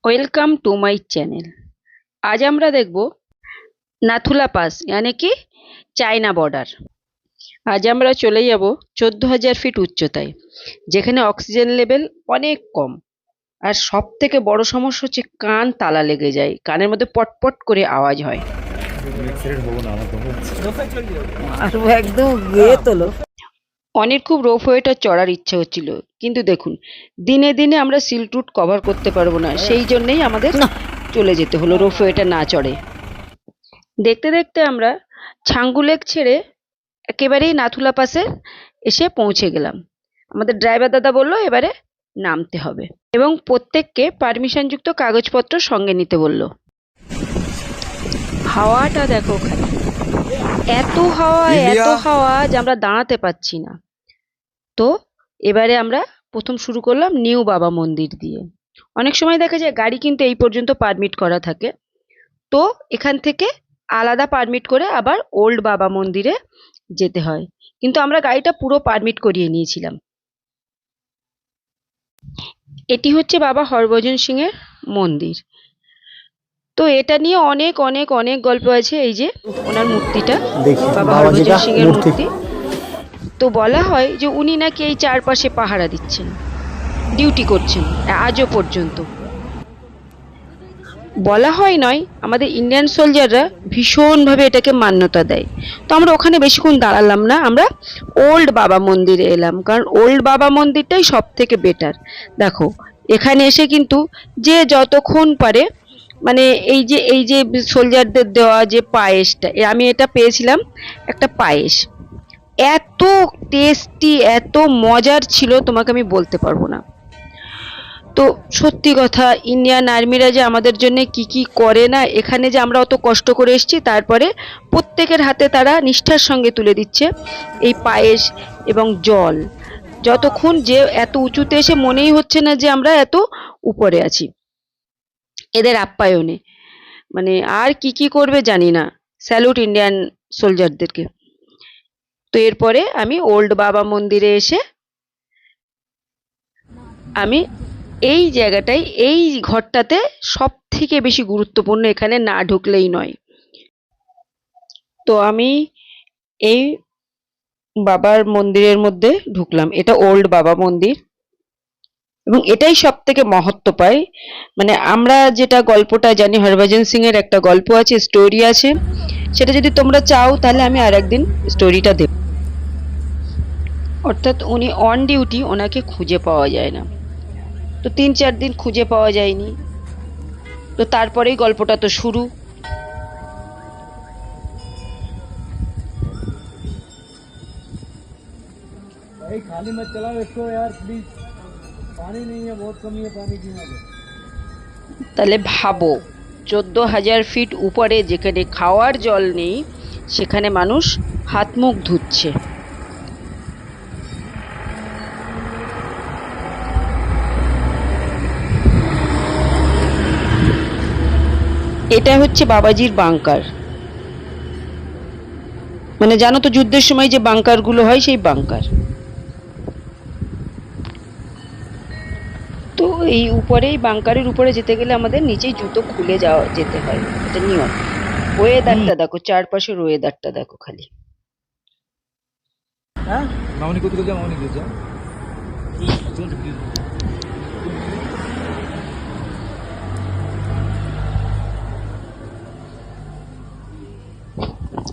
Welcome to my channel. আজ আমরা দেখব নাথুলা পাস यानी কি চায়না বর্ডার। আজ আমরা চলে যাব 14,000 ফিট উচ্চতায়, যেখানে অক্সিজেন লেভেল অনেক কম। আর সব থেকে বড় সমস্যা হচ্ছে কান তালা লেগে যায়, কানের মধ্যে পটপট করে আওয়াজ হয়। আরো একদম গিয়ে তোলো। অনেক খুব রোপওয়েটা চড়ার ইচ্ছা হচ্ছিল, কিন্তু দেখুন দিনে দিনে আমরা সিল্ক রুট কভার করতে পারবো না, সেই জন্যই আমাদের না চলে যেতে হলো রোপওয়েটা না চড়ে। দেখতে দেখতে আমরা ছাঙ্গু লেক ছেড়ে একেবারেই নাথুলা পাসে এসে পৌঁছে গেলাম। আমাদের ড্রাইভার দাদা বলল এবারে নামতে হবে এবং প্রত্যেককে পারমিশন যুক্ত কাগজপত্র সঙ্গে নিতে বলল। হাওয়াটা দেখো খালি, এত হাওয়া যে আমরা দাঁড়াতে পাচ্ছি না। তো এবারে আমরা প্রথম শুরু করলাম নিউ বাবা মন্দির দিয়ে। অনেক সময় দেখা যায় গাড়ি কিন্তু এই পর্যন্ত পারমিট করা থাকে, তো এখান থেকে আলাদা পারমিট করে আবার ওল্ড বাবা মন্দিরে যেতে হয়, কিন্তু আমরা গাড়িটা পুরো পারমিট করিয়ে নিয়েছিলাম। এটি হচ্ছে বাবা হরভজন সিং এর মন্দির। তো এটা নিয়ে অনেক অনেক অনেক গল্প আছে। এই যে ওনার মূর্তিটা, देखिए বাবা बाबा जी হরভজন का সিং এর मूर्ति। মূর্তি। তো বলা হয় যে উনি নাকি এই চারপাশে পাহারা দিচ্ছেন, ডিউটি করছেন আজও পর্যন্ত। বলা হয় নয়, আমাদের ইন্ডিয়ান সোলজাররা ভীষণভাবে এটাকে মান্যতা দেয়। তো আমরা ওখানে বেশিক্ষণ দাঁড়ালাম না, আমরা ওল্ড বাবা মন্দিরে এলাম, কারণ ওল্ড বাবা মন্দিরটাই সব থেকে বেটার। দেখো এখানে এসে কিন্তু যে যতক্ষণ পারে, মানে এই যে সোলজারদের দেওয়া যে পায়েসটা, আমি এটা পেয়েছিলাম একটা পায়েস, এত টেস্টি এত মজার ছিল তোমাকে আমি বলতে পারবো না। তো সত্যি কথা, ইন্ডিয়ান আর্মিরা যে আমাদের জন্য কি কি করে না, এখানে যে আমরা অত কষ্ট করে এসেছি তারপরে প্রত্যেকের হাতে তারা নিষ্ঠার সঙ্গে তুলে দিচ্ছে এই পায়েস এবং জল। যতক্ষণ যে এত উঁচুতে এসে মনেই হচ্ছে না যে আমরা এত উপরে আছি এদের আপ্যায়নে। মানে আর কি কি করবে জানি না। স্যালুট ইন্ডিয়ান সোলজারদেরকে। তো এরপরে আমি ওল্ড বাবা মন্দিরে এসে আমি এই জায়গাটাই, এই ঘরটাতে সব থেকে বেশি গুরুত্বপূর্ণ, এখানে না ঢুকলেই নয়। তো আমি এই বাবার মন্দিরের মধ্যে ঢুকলাম। এটা ওল্ড বাবা মন্দির এবং এটাই সব থেকে মহত্ব পায়। মানে আমরা যেটা গল্পটা জানি, হরভজন সিং এর একটা গল্প আছে, স্টোরি আছে, সেটা যদি তোমরা চাও তাহলে আমি আর একদিন স্টোরিটা দেব। অর্থাৎ উনি অন ডিউটি, ওনাকে খুঁজে পাওয়া যায় না। তো 3-4 দিন খুঁজে পাওয়া যায়নি, তো তারপরেই গল্পটা তো শুরু। भाई खाली मत चलाओ इसको यार प्लीज। पानी नहीं है, बहुत कमी है पानी की यहाँ पे। তাহলে ভাবো, 14,000 ফিট উপরে যেখানে খাওয়ার জল নেই, সেখানে মানুষ হাত মুখ ধুচ্ছে। এটা হচ্ছে বাবাজির বাংকার। মানে জানো তো যুদ্ধের সময় যে বাংকার গুলো হয়, সেই বাংকার। তো এই উপরে, এই বাংকারের উপরে যেতে গেলে আমাদের নিচেই জুতো খুলে যেতে হয়, এটা নিয়ম। ওয়েদারটা দেখো, চারপাশের ওয়েদারটা দেখো খালি। हाँ मामनी को जा, मामनी को जा।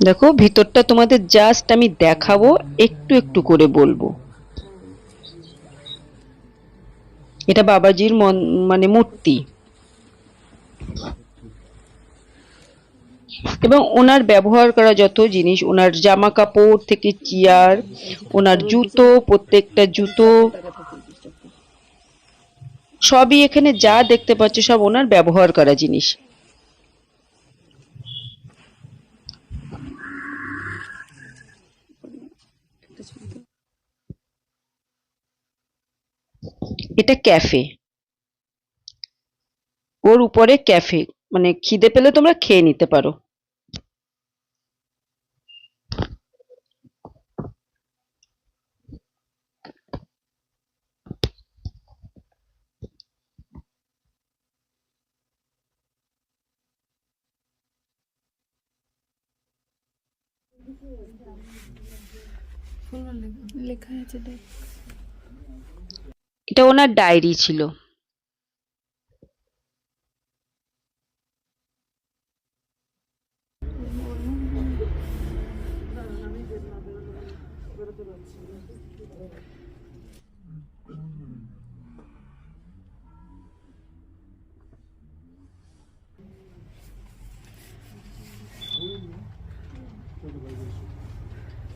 দেখো ভিতরটা তোমাদের জাস্ট আমি দেখাবো, একটু একটু করে বলবো। এটা বাবাজির মানে মূর্তি, এবং ওনার ব্যবহার করা যত জিনিস, ওনার জামা কাপড় থেকে চেয়ার, ওনার জুতো, প্রত্যেকটা জুতো, সবই এখানে যা দেখতে পাচ্ছ সব ওনার ব্যবহার করা জিনিস। এটা ক্যাফে, ওর উপরে ক্যাফে, মানে খিদে পেলে তোমরা খেয়ে নিতে পারো। লেখা আছে দেখ। এটা ওনার ডায়েরি ছিল।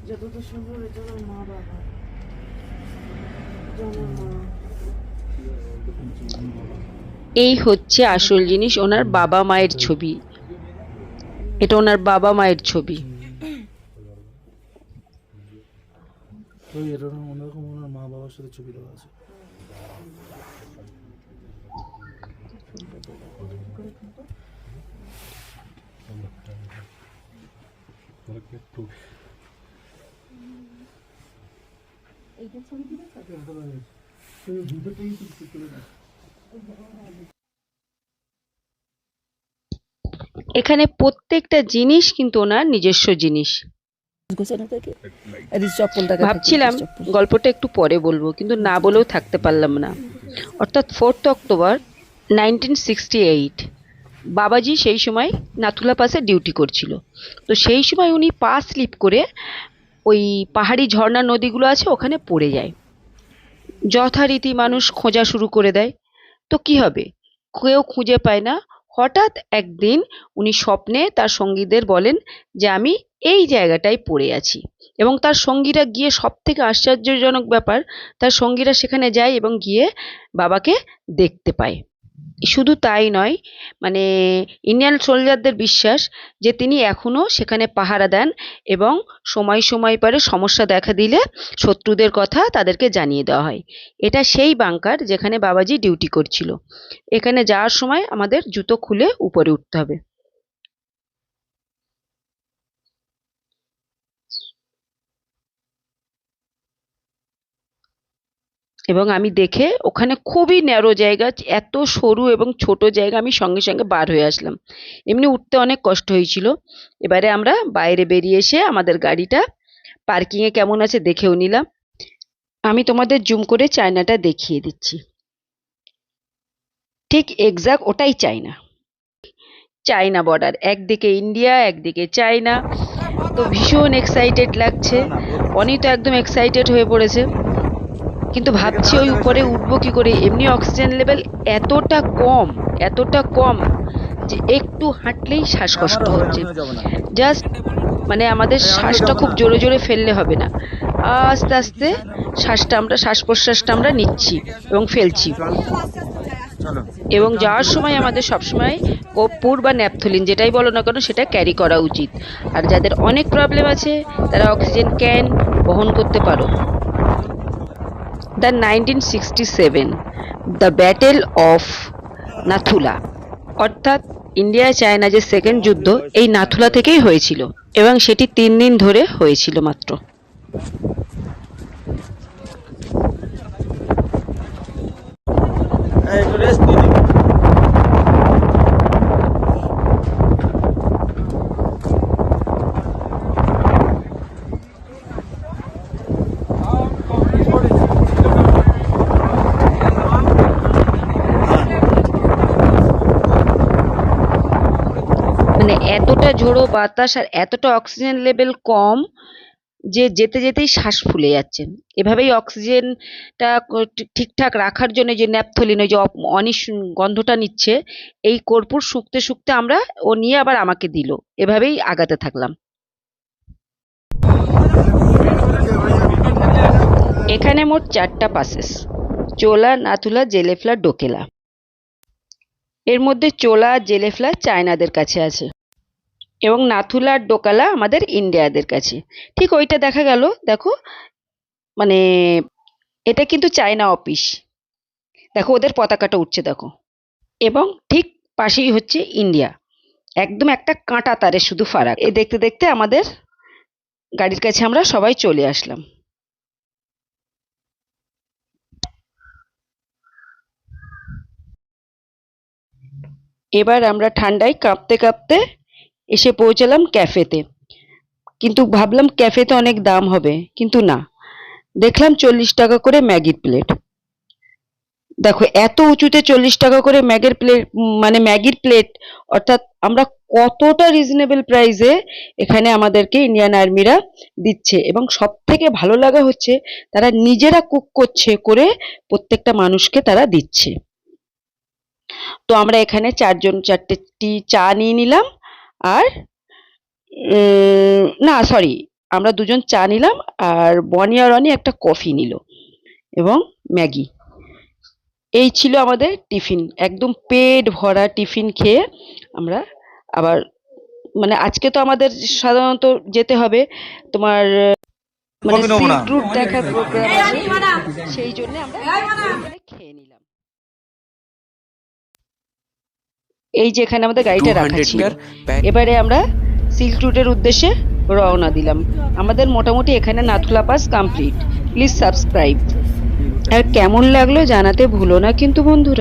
যতটা সম্ভব এটা আমার মা বাবা, এটা আমার মা। এই হচ্ছে আসল জিনিস, ওনার বাবা মায়ের ছবি। এটা ওনার বাবা মায়ের ছবি। তো এটা অন্যরকম ওনার মা বাবার সাথে ছবি দেওয়া আছে। এখানে প্রত্যেকটা জিনিস কিন্তু ওনার নিজস্ব জিনিস। গোছানো থাকে। এই যে চপ্পলটাকে ভাবছিলাম গল্পটা একটু পরে বলবো, কিন্তু না বলেও থাকতে পারলাম না। অর্থাৎ 4 অক্টোবর 1968 বাবাজি সেই সময় নাথুলা পাসে ডিউটি করছিল। তো সেই সময় উনি পা স্লিপ করে ওই পাহাড়ি ঝর্ণা নদীগুলো আছে ওখানে পড়ে যায়। যথারীতি মানুষ খোঁজা শুরু করে দেয়। তো কি হবে, কেউ খুঁজে পায় না। হঠাৎ একদিন উনি স্বপ্নে তার সঙ্গীদের বলেন যে আমি এই জায়গাটায় পড়ে আছি, এবং তার সঙ্গীরা গিয়ে, সব থেকে আশ্চর্যজনক ব্যাপার, তার সঙ্গীরা সেখানে যায় এবং গিয়ে বাবাকে দেখতে পায়। শুধু তাই নয়, মানে ইন্ডিয়ান সোলজারদের বিশ্বাস যে তিনি এখনো সেখানে পাহারা দেন, এবং সময় সময় পরে সমস্যা দেখা দিলে শত্রুদের কথা তাদেরকে জানিয়ে দেওয়া হয়। এটা সেই বাংকার যেখানে বাবাজি ডিউটি করছিল। এখানে যাওয়ার সময় আমাদের জুতো খুলে উপরে উঠতে হবে। এবং আমি দেখে ওখানে খুবই ন্যারো জায়গা, এত সরু এবং ছোট জায়গা, আমি সঙ্গে সঙ্গে বার হয়ে আসলাম। এমনি উঠতে অনেক কষ্ট হয়েছিল। এবারে আমরা বাইরে বেরিয়ে এসে আমাদের গাড়িটা পার্কিংয়ে কেমন আছে দেখেও নিলাম। আমি তোমাদের জুম করে চায়নাটা দেখিয়ে দিচ্ছি। ঠিক এক্সাক্ট ওটাই চায়না। চায়না বর্ডার, একদিকে ইন্ডিয়া একদিকে চায়না। তো ভীষণ এক্সাইটেড লাগছে। অনি তো একদম এক্সাইটেড হয়ে পড়েছে, কিন্তু ভাবছি ওই উপরে উঠবো কি করে। এমনি অক্সিজেন লেভেল এতটা কম যে একটু হাঁটলেই শ্বাসকষ্ট হচ্ছে। জাস্ট মানে আমাদের শ্বাসটা খুব জোরে জোরে ফেললে হবে না, আস্তে আস্তে শ্বাস প্রশ্বাসটা আমরা নিচ্ছি এবং ফেলছি। এবং যাওয়ার সময় আমাদের সবসময় কর্পূর বা ন্যাপথলিন যেটাই বলো না কেন সেটা ক্যারি করা উচিত। আর যাদের অনেক প্রবলেম আছে তারা অক্সিজেন ক্যান বহন করতে পারো। The 1967 the battle of Nathula, অর্থাৎ ইন্ডিয়া চায়না যে সেকেন্ড যুদ্ধ এই নাথুলা থেকেই হয়েছিল, এবং সেটি 3 দিন ধরে হয়েছিল মাত্র। মানে এতটা ঝোড়ো বাতাস আর এতটা অক্সিজেন লেভেল কম যে যেতে যেতেই শ্বাস ফুলে যাচ্ছে। এভাবেই অক্সিজেনটা ঠিকঠাক রাখার জন্য যে ন্যাপথলিন, ওই যে অনিশ গন্ধটা নিচ্ছে, এই কর্পূর শুকতে শুকতে আমরা ও নিয়ে আবার আমাকে দিল। এভাবেই আগাতে থাকলাম। এখানে মোট 4টা পাসেস, চোলা, নাথুলা, জেলেফলা, ডোকেলা। এর মধ্যে চোলা, জেলেফলা চায়নাদের কাছে আছে, এবং নাথুলা আর ডোকালা আমাদের ইন্ডিয়াদের কাছে। ঠিক ওইটা দেখা গেল, দেখো, মানে এটা কিন্তু চায়না অফিস। দেখো ওদের পতাকাটা উঠছে দেখো, এবং ঠিক পাশেই হচ্ছে ইন্ডিয়া। একদম একটা কাঁটা তারে শুধু ফারাক। এই দেখতে দেখতে আমাদের গাড়ির কাছে আমরা সবাই চলে আসলাম। এবার আমরা ঠান্ডায় কাঁপতে কাঁপতে এসে পৌঁছালাম ক্যাফেতে। কিন্তু ভাবলাম ক্যাফেতে অনেক দাম হবে, কিন্তু না, দেখলাম 40 টাকা করে ম্যাগির প্লেট। দেখো এত উঁচুতে 40 টাকা করে ম্যাগির প্লেট, মানে ম্যাগির প্লেট, অর্থাৎ আমরা কতটা রিজনেবল প্রাইসে এখানে আমাদেরকে ইন্ডিয়ান আর্মিরা দিচ্ছে। এবং সব থেকে ভালো লাগা হচ্ছে তারা নিজেরা কুক করছে, করে প্রত্যেকটা মানুষকে তারা দিচ্ছে। তো আমরা এখানে 4টি চা নিয়ে নিলাম, আর না সরি, আমরা 2জন চা নিলাম, আর বনি আর রনি একটা কফি নিল, এবং ম্যাগি। এই ছিল আমাদের টিফিন। একদম পেট ভরা টিফিন খেয়ে আমরা আবার, মানে আজকে তো আমাদের সাধারণত যেতে হবে তোমার মানে সিল্ক রুট দেখার প্রোগ্রাম আছে, সেই জন্য আমরা এখানে খেয়ে নিলাম। এই যে এখানে আমাদের গাড়িটা রাখা ছিল। এবারে আমরা সিল্ক রুটের উদ্দেশ্যে রওনা দিলাম। আমাদের মোটামুটি এখানে Nathula pass complete. Please subscribe. আর কেমন লাগলো জানাতে ভুলো না কিন্তু বন্ধুরা।